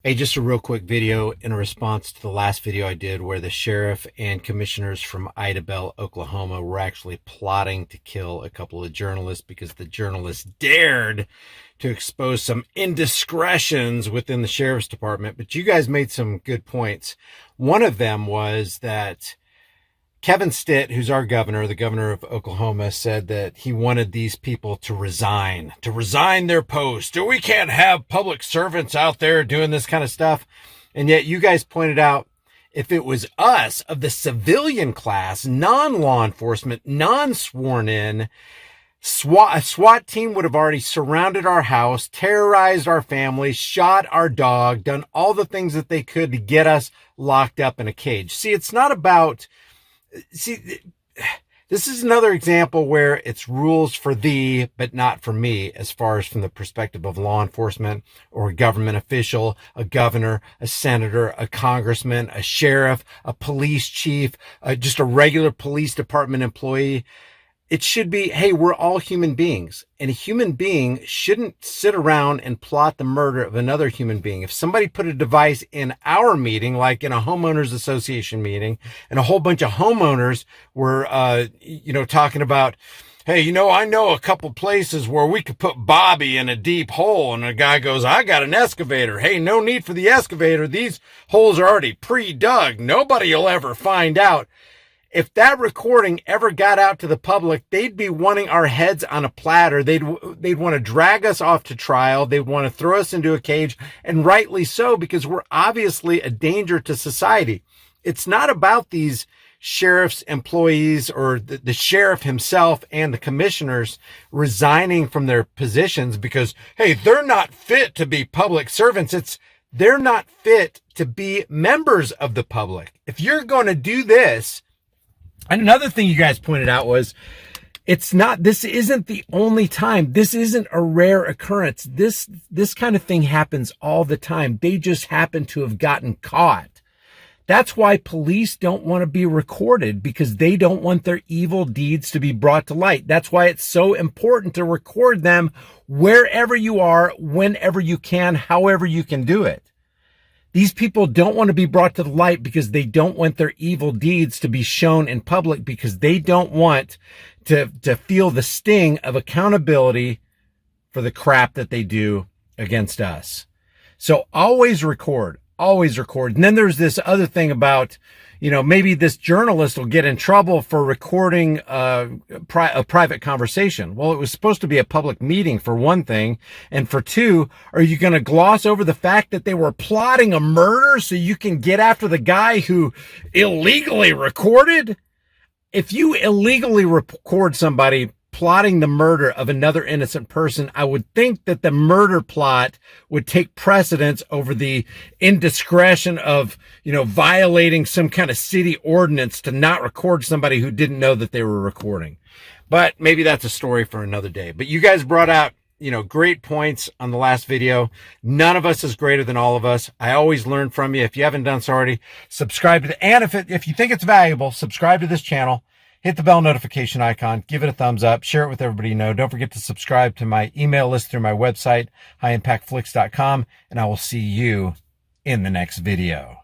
Hey, just a real quick video in response to the last video I did where the sheriff and commissioners from Idabel, Oklahoma were actually plotting to kill a couple of journalists because the journalists dared to expose some indiscretions within the sheriff's department. But you guys made some good points. One of them was that Kevin Stitt, who's our governor, the governor of Oklahoma, said that he wanted these people to resign their post. Or we can't have public servants out there doing this kind of stuff. And yet you guys pointed out, if it was us of the civilian class, non-law enforcement, non-sworn in, a SWAT team would have already surrounded our house, terrorized our family, shot our dog, done all the things that they could to get us locked up in a cage. See, it's not about... See, this is another example where it's rules for thee, but not for me, as far as from the perspective of law enforcement or a government official, a governor, a senator, a congressman, a sheriff, a police chief, just a regular police department employee. It should be, hey, we're all human beings, and a human being shouldn't sit around and plot the murder of another human being. If somebody put a device in our meeting, like in a homeowners association meeting, and a whole bunch of homeowners were, talking about, hey, I know a couple places where we could put Bobby in a deep hole. And a guy goes, I got an excavator. Hey, no need for the excavator. These holes are already pre-dug. Nobody will ever find out. If that recording ever got out to the public, they'd be wanting our heads on a platter. They'd want to drag us off to trial. They'd want to throw us into a cage, and rightly so, because we're obviously a danger to society. It's not about these sheriff's employees or the sheriff himself and the commissioners resigning from their positions because, hey, they're not fit to be public servants. They're not fit to be members of the public. If you're going to do this... And another thing you guys pointed out was, this isn't the only time. This isn't a rare occurrence. This kind of thing happens all the time. They just happen to have gotten caught. That's why police don't want to be recorded, because they don't want their evil deeds to be brought to light. That's why it's so important to record them wherever you are, whenever you can, however you can do it. These people don't want to be brought to the light because they don't want their evil deeds to be shown in public, because they don't want to feel the sting of accountability for the crap that they do against us. So always record, always record. And then there's this other thing about, maybe this journalist will get in trouble for recording a private conversation. Well, it was supposed to be a public meeting, for one thing. And for two, are you going to gloss over the fact that they were plotting a murder so you can get after the guy who illegally recorded? If you illegally record somebody plotting the murder of another innocent person, I would think that the murder plot would take precedence over the indiscretion of, violating some kind of city ordinance to not record somebody who didn't know that they were recording. But maybe that's a story for another day. But you guys brought out, great points on the last video. None of us is greater than all of us. I always learn from you. If you haven't done so already, subscribe to and if you think it's valuable, subscribe to this channel. Hit the bell notification icon, give it a thumbs up, share it with everybody you know. Don't forget to subscribe to my email list through my website, highimpactflix.com, and I will see you in the next video.